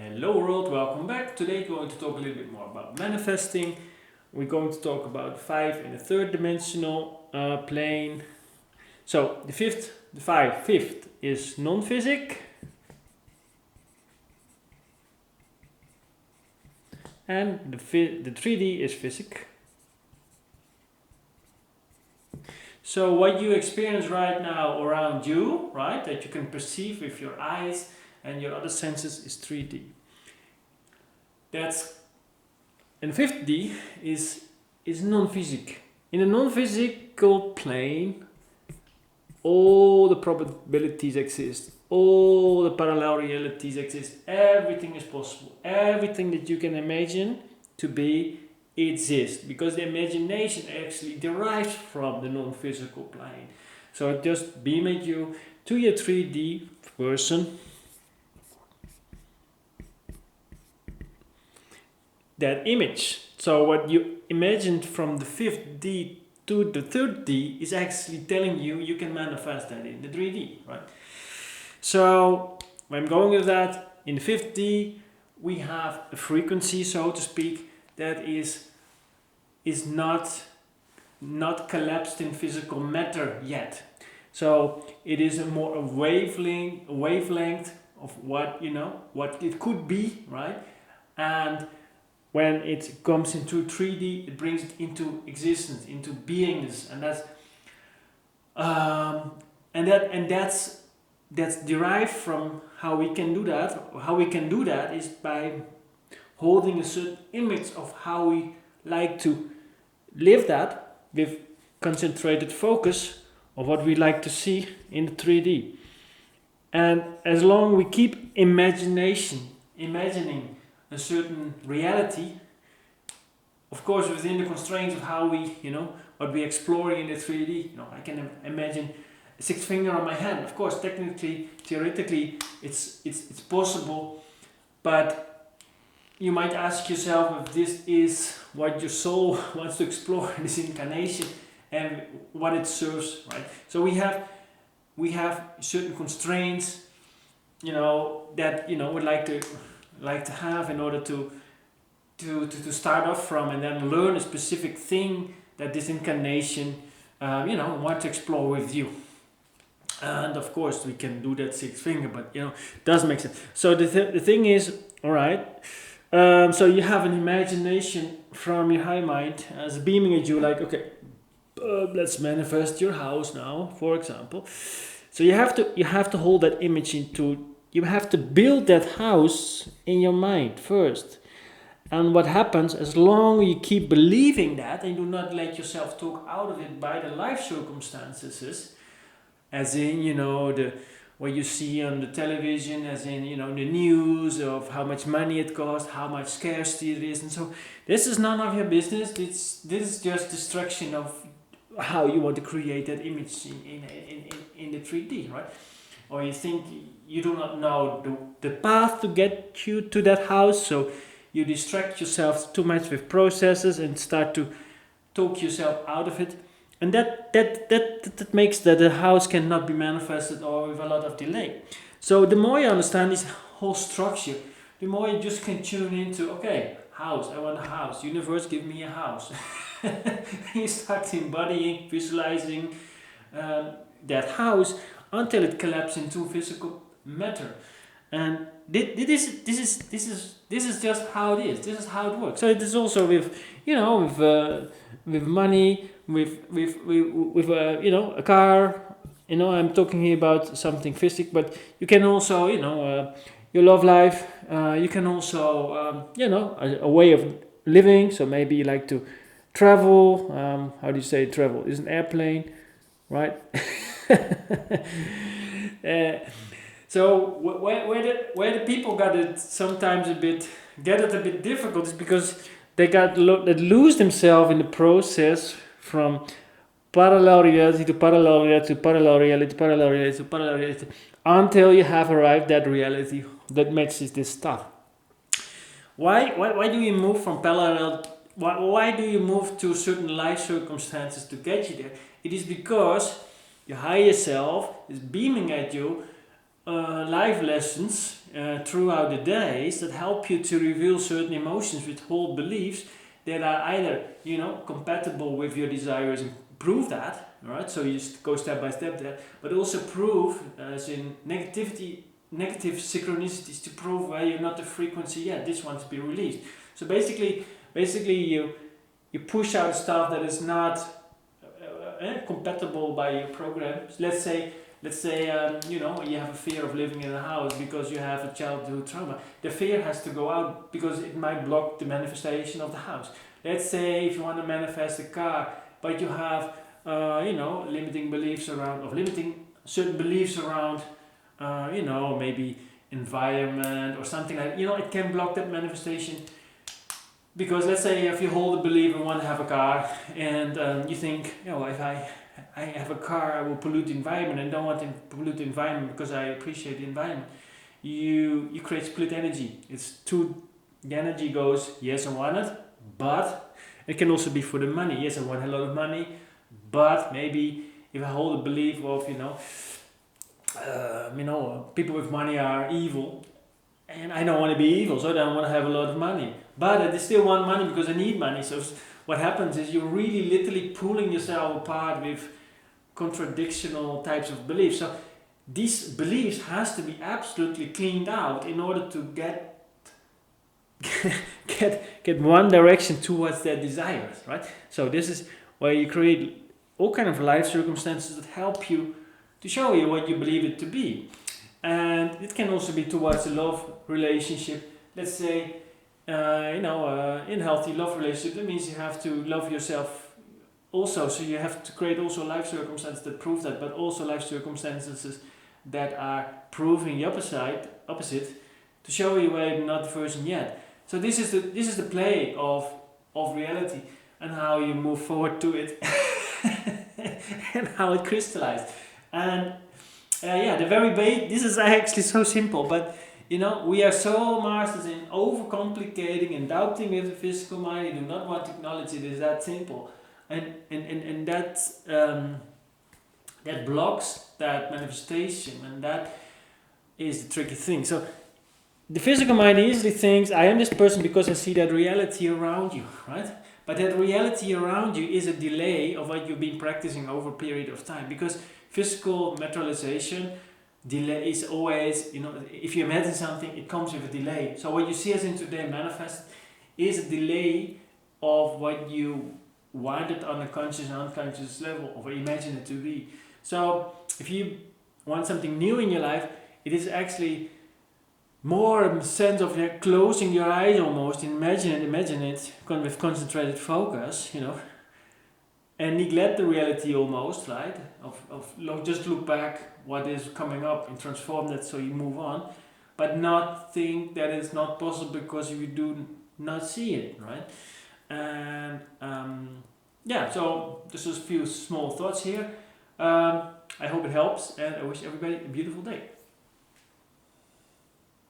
Hello world, welcome back. Today we're going to talk a little bit more about manifesting. We're going to talk about 5 in the third dimensional plane. So the fifth is non-physic, and the 3D is physic. So what you experience right now around you, right, that you can perceive with your eyes and your other senses is 3D. And 5D is non-physic. In the non-physical plane, all the probabilities exist, all the parallel realities exist, everything is possible, everything that you can imagine to be exists, because the imagination actually derives from the non-physical plane. So it just beamed you to your 3D person, that image. So what you imagined from the 5D to the 3D is actually telling you you can manifest that in the 3D, right? So I'm going with that. In 5D we have a frequency, so to speak, that is not collapsed in physical matter yet. So it is a more a wavelength of what it could be, right? And when it comes into 3D, it brings it into existence, into beingness, and that's derived from how we can do that. How we can do that is by holding a certain image of how we like to live that with concentrated focus of what we like to see in the 3D. And as long we keep imagining a certain reality, of course within the constraints of how we, what we explore in the 3D, I can imagine a sixth finger on my hand. Of course, technically, theoretically, it's possible, but you might ask yourself if this is what your soul wants to explore in this incarnation and what it serves, right? So we have certain constraints, that would like to have in order to start off from, and then learn a specific thing that this incarnation want to explore with you. And of course we can do that sixth finger, but it doesn't make sense. So the thing is, all right, so you have an imagination from your high mind as beaming at you, like, okay, let's manifest your house now, for example. So you have to hold that image you have to build that house in your mind first. And what happens, as long as you keep believing that and do not let yourself talk out of it by the life circumstances, as in, what you see on the television, as in, the news of how much money it costs, how much scarcity it is, and so this is none of your business. This is just destruction of how you want to create that image in the 3D, right? Or you think you do not know the path to get you to that house, so you distract yourself too much with processes and start to talk yourself out of it, and that makes that the house cannot be manifested, or with a lot of delay. So the more you understand this whole structure, the more you just can tune into, okay, house, I want a house, universe, give me a house. You start embodying, visualizing that house until it collapses into physical matter. And this is just how it is. This is how it works. So it is also with money, with a car. I'm talking here about something physical, but you can also your love life. You can also a way of living. So maybe you like to travel. How do you say travel? Is an airplane, right? So where the people get it a bit difficult is because they lose themselves in the process from parallel reality to parallel reality to parallel reality to parallel reality to parallel reality, until you have arrived at reality that matches this stuff. Why do you move from parallel? Why do you move to certain life circumstances to get you there? It is because your higher self is beaming at you life lessons throughout the days that help you to reveal certain emotions with hold beliefs that are either, you know, compatible with your desires and prove that, right? So you just go step by step there, but also prove, as in negative synchronicities, to prove where you're not the frequency yet. This one to be released. So basically you push out stuff that is not compatible by your program. So let's say you know, you have a fear of living in a house because you have a childhood trauma. The fear has to go out because it might block the manifestation of the house. Let's say if you want to manifest a car, but you have you know, limiting beliefs around, or limiting certain beliefs around you know, maybe environment or something like, you know, it can block that manifestation. Because let's say if you hold a belief and want to have a car, and you think, you know, if I have a car, I will pollute the environment, and don't want to pollute the environment because I appreciate the environment. You create split energy. It's two. The energy goes, yes, I want it, but it can also be for the money. Yes, I want a lot of money, but maybe if I hold a belief of, you know, people with money are evil, and I don't want to be evil, so I don't want to have a lot of money. But I still want money because I need money. So what happens is you're really literally pulling yourself apart with contradictional types of beliefs. So these beliefs has to be absolutely cleaned out in order to get one direction towards their desires, right? So this is where you create all kind of life circumstances that help you to show you what you believe it to be. And it can also be towards a love relationship. Let's say, in healthy love relationship, that means you have to love yourself also. So you have to create also life circumstances that prove that, but also life circumstances that are proving the opposite to show you where you're not the version yet. So this is the play of reality and how you move forward to it and how it crystallizes. And the very base. This is actually so simple, but you know, we are so masters in overcomplicating and doubting with the physical mind. You do not want to acknowledge it is that simple, and that blocks that manifestation, and that is the tricky thing. So the physical mind easily thinks, I am this person because I see that reality around you, right? But that reality around you is a delay of what you've been practicing over a period of time, because physical materialization delay is always, you know, if you imagine something, it comes with a delay. So what you see as in today manifest is a delay of what you wanted on a conscious and unconscious level, or imagine it to be. So if you want something new in your life, it is actually more a sense of closing your eyes almost, imagine it with concentrated focus, you know, and neglect the reality almost, right? Just look back what is coming up and transform that so you move on, but not think that it's not possible because you do not see it, right? And so this is a few small thoughts here. I hope it helps, and I wish everybody a beautiful day.